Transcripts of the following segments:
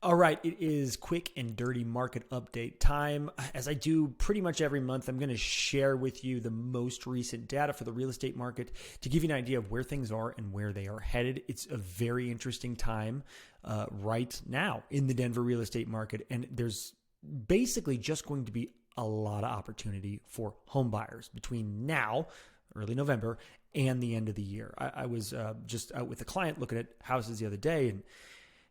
All right, it is quick and dirty market update time. As I do pretty much every month, I'm going to share with you the most recent data for the real estate market to give you an idea of where things are and where they are headed. It's a very interesting time right now in the Denver real estate market, and there's basically just going to be a lot of opportunity for home buyers between now, early November, and the end of the year. I was just out with a client looking at houses the other day, and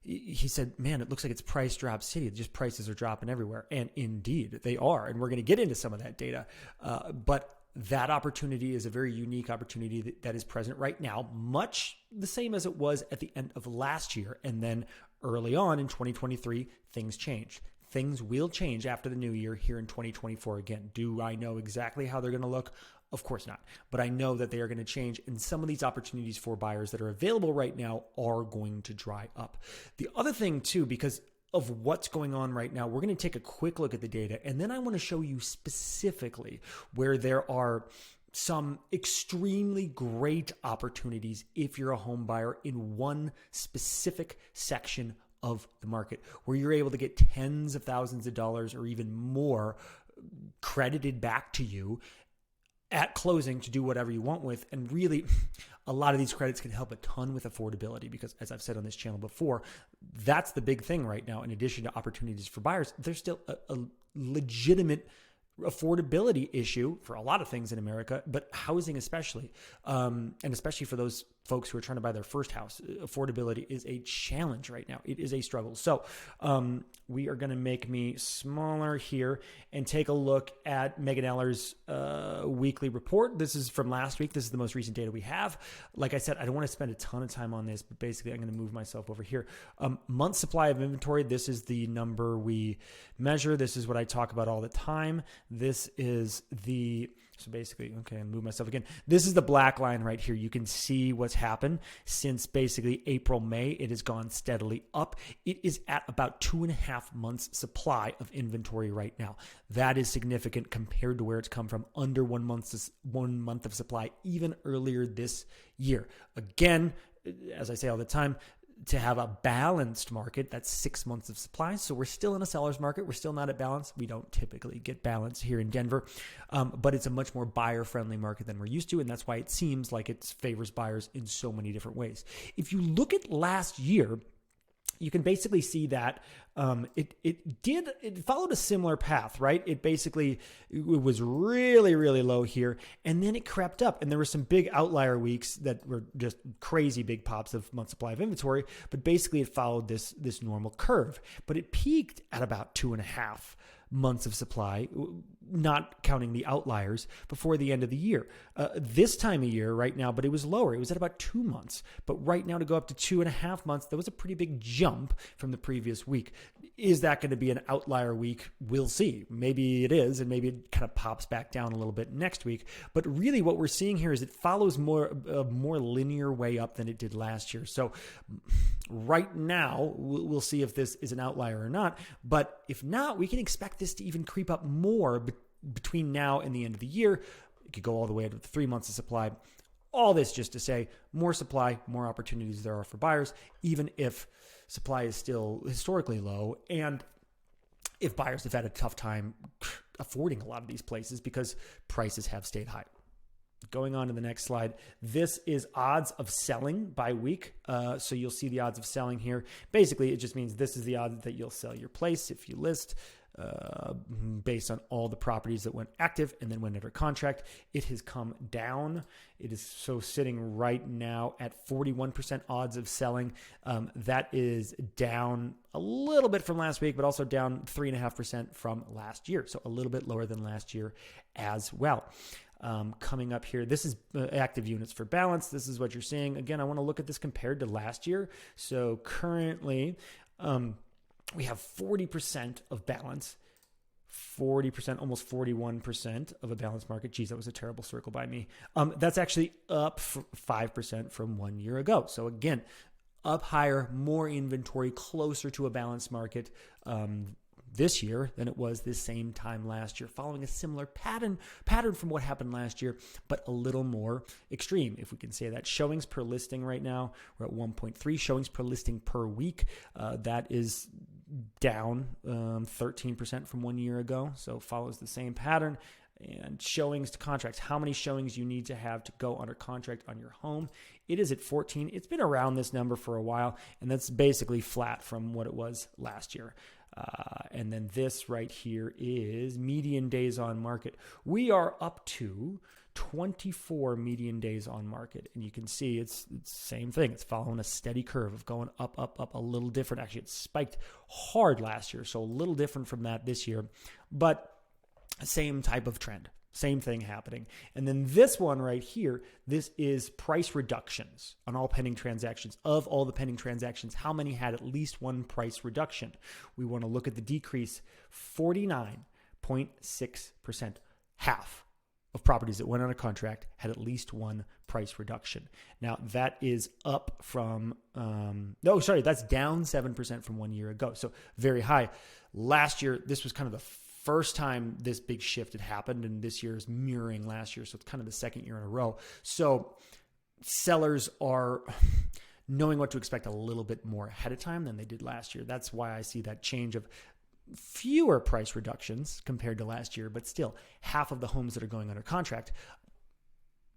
he said, man, it looks like it's price drop city. Just prices are dropping everywhere. And indeed, they are. And we're going to get into some of that data. But that opportunity is a very unique opportunity that is present right now, much the same as it was at the end of last year. And then early on in 2023, things changed. Things will change after the new year here in 2024 again. Do I know exactly how they're going to look? Of course not. But I know that they are going to change, and some of these opportunities for buyers that are available right now are going to dry up. The other thing too, because of what's going on right now, we're going to take a quick look at the data, and then I want to show you specifically where there are some extremely great opportunities if you're a home buyer in one specific section of the market where you're able to get tens of thousands of dollars or even more credited back to you at closing to do whatever you want with. And really, a lot of these credits can help a ton with affordability because, as I've said on this channel before, that's the big thing right now. In addition to opportunities for buyers, there's still a legitimate affordability issue for a lot of things in America, but housing especially, and especially for those folks who are trying to buy their first house. Affordability is a challenge right now. It is a struggle. So we are going to make me smaller here and take a look at Megan Eller's weekly report. This is from last week. This is the most recent data we have. Like I said, I don't want to spend a ton of time on this, but basically I'm going to move myself over here. Month supply of inventory. This is the number we measure. This is what I talk about all the time. This is so basically, okay, I'll move myself again. This is the black line right here. You can see what's happened since basically April, May. It has gone steadily up. It is at about 2.5 months supply of inventory right now. That is significant compared to where it's come from, under 1 month of supply, even earlier this year. Again, as I say all the time, to have a balanced market, that's 6 months of supply. So we're still in a seller's market. We're still not at balance. We don't typically get balance here in Denver, but it's a much more buyer-friendly market than we're used to, and that's why it seems like it favors buyers in so many different ways. If you look at last year, you can basically see that it followed a similar path, right? It was really, really low here, and then it crept up, and there were some big outlier weeks that were just crazy big pops of month supply of inventory, but basically it followed this normal curve, but it peaked at about 2.5 months of supply, not counting the outliers, before the end of the year. This time of year right now, but it was lower. It was at about 2 months. But right now to go up to 2.5 months, that was a pretty big jump from the previous week. Is that going to be an outlier week? We'll see. Maybe it is, and maybe it kind of pops back down a little bit next week. But really what we're seeing here is it follows a more linear way up than it did last year. So right now, we'll see if this is an outlier or not. But if not, we can expect this to even creep up more between now and the end of the year. It could go all the way to 3 months of supply. All this just to say, more supply, more opportunities there are for buyers, even if supply is still historically low, and if buyers have had a tough time affording a lot of these places because prices have stayed high. Going on to the next slide. This is odds of selling by week. So you'll see the odds of selling here. Basically, it just means this is the odds that you'll sell your place if you list, based on all the properties that went active and then went under contract. It has come down. It is so sitting right now at 41% odds of selling. That is down a little bit from last week, but also down 3.5% from last year. So a little bit lower than last year as well. Coming up here, this is active units for balance. This is what you're seeing. Again, I want to look at this compared to last year. So currently, we have 40% of balance, 40%, almost 41% of a balanced market. Geez, that was a terrible circle by me. That's actually up 5% from 1 year ago. So again, up higher, more inventory, closer to a balanced market this year than it was this same time last year, following a similar pattern from what happened last year, but a little more extreme, if we can say that. Showings per listing right now, we're at 1.3 showings per listing per week. That is down 13% from 1 year ago. So follows the same pattern. And showings to contracts, how many showings you need to have to go under contract on your home. It is at 14. It's been around this number for a while, and that's basically flat from what it was last year. And then this right here is median days on market. We are up to 24 median days on market. And you can see it's the same thing. It's following a steady curve of going up, a little different. Actually, it spiked hard last year, so a little different from that this year. But same type of trend, same thing happening. And then this one right here, this is price reductions on all pending transactions. Of all the pending transactions, how many had at least one price reduction? We want to look at the decrease, 49.6%. Half of properties that went on a contract had at least one price reduction. Now that is up from, that's down 7% from 1 year ago. So very high. Last year, this was kind of the first time this big shift had happened, and this year is mirroring last year. So it's kind of the second year in a row. So sellers are knowing what to expect a little bit more ahead of time than they did last year. That's why I see that change of fewer price reductions compared to last year, but still half of the homes that are going under contract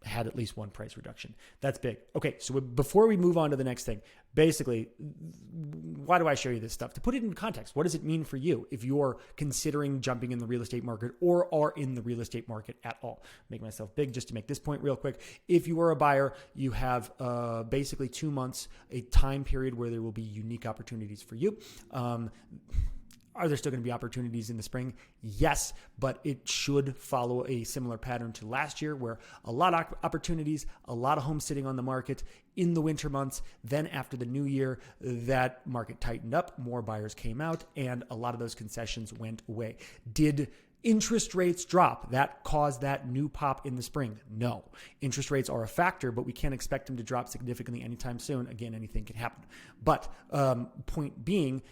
had at least one price reduction. That's big. Okay, so before we move on to the next thing, basically, why do I show you this stuff? To put it in context, what does it mean for you if you're considering jumping in the real estate market or are in the real estate market at all? Make myself big just to make this point real quick. If you are a buyer, you have basically 2 months, a time period where there will be unique opportunities for you. Are there still going to be opportunities in the spring? Yes, but it should follow a similar pattern to last year where a lot of opportunities, a lot of homes sitting on the market in the winter months. Then after the new year, that market tightened up, more buyers came out, and a lot of those concessions went away. Did interest rates drop? That caused that new pop in the spring? No. Interest rates are a factor, but we can't expect them to drop significantly anytime soon. Again, anything can happen. But point being,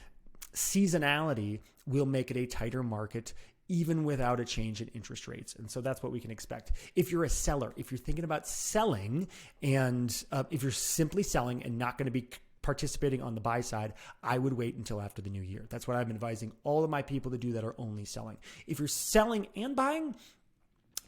seasonality will make it a tighter market even without a change in interest rates. And so that's what we can expect. If you're a seller, if you're thinking about selling, and if you're simply selling and not going to be participating on the buy side, I would wait until after the new year. That's what I'm advising all of my people to do that are only selling. If you're selling and buying,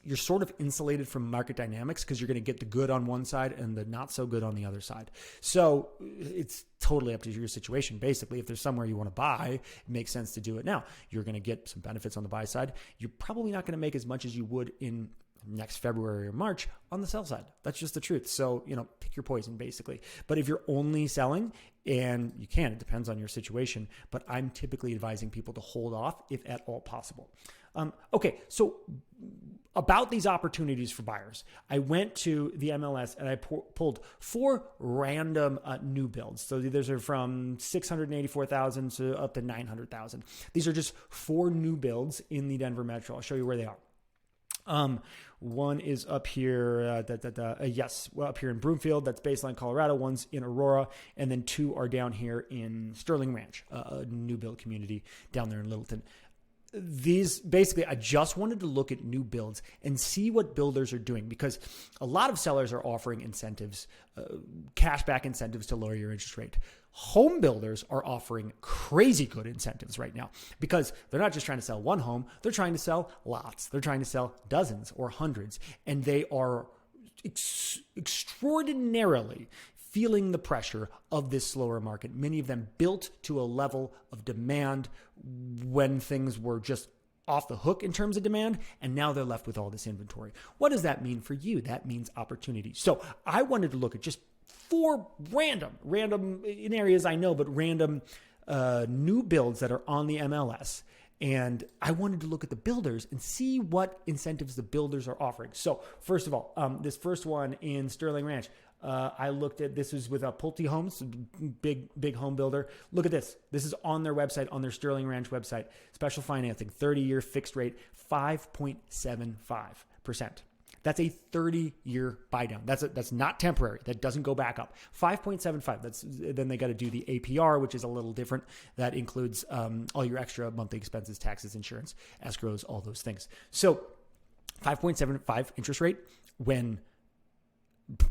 you're sort of insulated from market dynamics because you're going to get the good on one side and the not so good on the other side. So it's totally up to your situation. Basically, if there's somewhere you want to buy, it makes sense to do it now. You're going to get some benefits on the buy side. You're probably not going to make as much as you would in next February or March on the sell side. That's just the truth. So, pick your poison basically. But if you're only selling, and you can, it depends on your situation, but I'm typically advising people to hold off if at all possible. Okay, so about these opportunities for buyers, I went to the MLS and I pulled 4 random new builds. So these are from 684,000 to up to 900,000. These are just 4 new builds in the Denver Metro. I'll show you where they are. One is up here, up here in Broomfield, that's Baseline, Colorado. One's in Aurora, and then 2 are down here in Sterling Ranch, a new build community down there in Littleton. These basically, I just wanted to look at new builds and see what builders are doing, because a lot of sellers are offering incentives, cashback incentives to lower your interest rate. Home builders are offering crazy good incentives right now because they're not just trying to sell one home, they're trying to sell lots. They're trying to sell dozens or hundreds, and they are extraordinarily feeling the pressure of this slower market. Many of them built to a level of demand when things were just off the hook in terms of demand, and now they're left with all this inventory. What does that mean for you? That means opportunity. So I wanted to look at just 4 random in areas I know, but random new builds that are on the MLS. And I wanted to look at the builders and see what incentives the builders are offering. So first of all, this first one in Sterling Ranch, I looked at, this is with Pulte Homes, big home builder. Look at this. This is on their website, on their Sterling Ranch website. Special financing, 30-year fixed rate, 5.75%. That's a 30-year buy down. That's not temporary. That doesn't go back up. 5.75. Then they got to do the APR, which is a little different. That includes all your extra monthly expenses, taxes, insurance, escrows, all those things. So 5.75 interest rate, when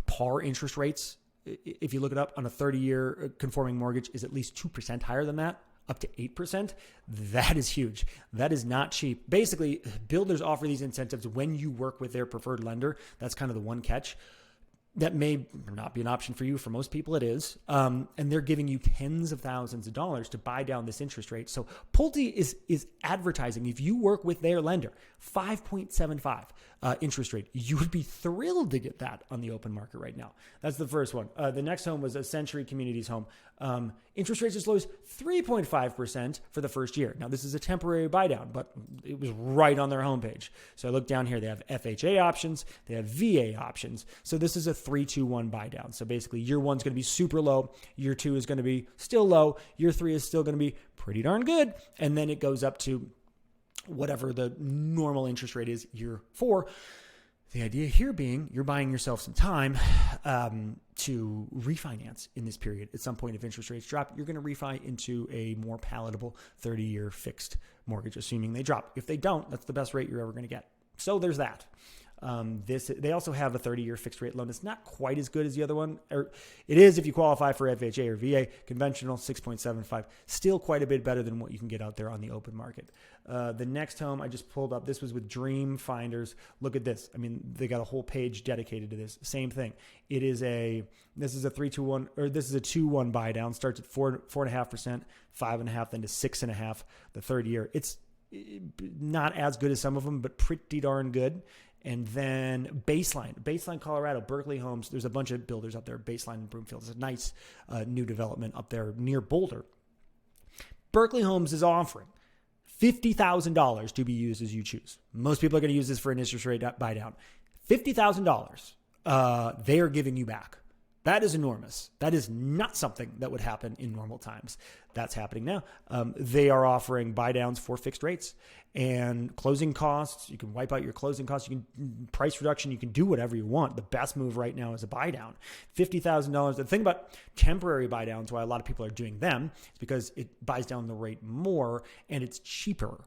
par interest rates, if you look it up on a 30-year conforming mortgage, is at least 2% higher than that up to 8%. That is huge. That is not cheap. Basically, builders offer these incentives when you work with their preferred lender. That's kind of the one catch. That may not be an option for you. For most people, it is. And they're giving you tens of thousands of dollars to buy down this interest rate. So Pulte is advertising, if you work with their lender, 5.75 interest rate. You would be thrilled to get that on the open market right now. That's the first one. The next home was a Century Communities home. Interest rates as low as 3.5% for the first year. Now, this is a temporary buy down, but it was right on their homepage. So I look down here. They have FHA options. They have VA options. So this is a 3-2-1 buy down. So basically, year one's going to be super low. Year two is going to be still low. Year three is still going to be pretty darn good. And then it goes up to whatever the normal interest rate is year four. The idea here being you're buying yourself some time to refinance in this period. At some point, if interest rates drop, you're going to refi into a more palatable 30-year fixed mortgage, assuming they drop. If they don't, that's the best rate you're ever going to get. So there's that. They also have a 30-year fixed rate loan. It's not quite as good as the other one. Or it is if you qualify for FHA or VA. Conventional, 6.75. Still quite a bit better than what you can get out there on the open market. The next home I just pulled up, this was with Dream Finders. Look at this. I mean, they got a whole page dedicated to this. Same thing. This is a 3-2-1, or this is a 2-1 buy down. Starts at 4.5%, 5.5%, then to 6.5%. The third year. It's not as good as some of them, but pretty darn good. And then Baseline, Colorado, Berkeley Homes. There's a bunch of builders up there. Baseline and Broomfield. It's a nice new development up there near Boulder. Berkeley Homes is offering $50,000 to be used as you choose. Most people are going to use this for an interest rate buy down. $50,000 they are giving you back. That is enormous. That is not something that would happen in normal times. That's happening now. They are offering buy downs for fixed rates and closing costs. You can wipe out your closing costs. You can price reduction. You can do whatever you want. The best move right now is a buy down. $50,000. The thing about temporary buy downs, why a lot of people are doing them, is because it buys down the rate more and it's cheaper.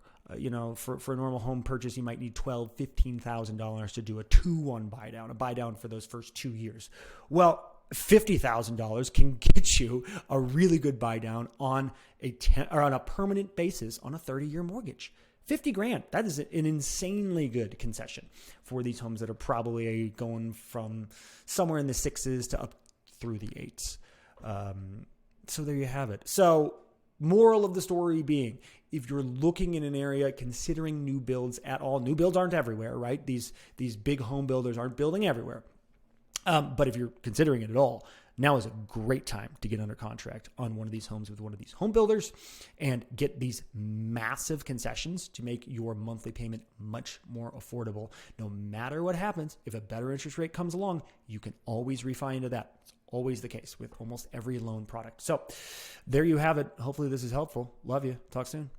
For a normal home purchase, you might need $12,000, $15,000 to do a 2-1 buy down, a buy down for those first 2 years. Well, $50,000 can get you a really good buy down on a permanent basis on a 30-year mortgage. $50,000. That is an insanely good concession for these homes that are probably going from somewhere in the 6s to up through the 8s. So there you have it. So moral of the story being, if you're looking in an area, considering new builds at all, new builds aren't everywhere, right? These big home builders aren't building everywhere. But if you're considering it at all, now is a great time to get under contract on one of these homes with one of these home builders and get these massive concessions to make your monthly payment much more affordable. No matter what happens, if a better interest rate comes along, you can always refi into that. It's always the case with almost every loan product. So there you have it. Hopefully this is helpful. Love you. Talk soon.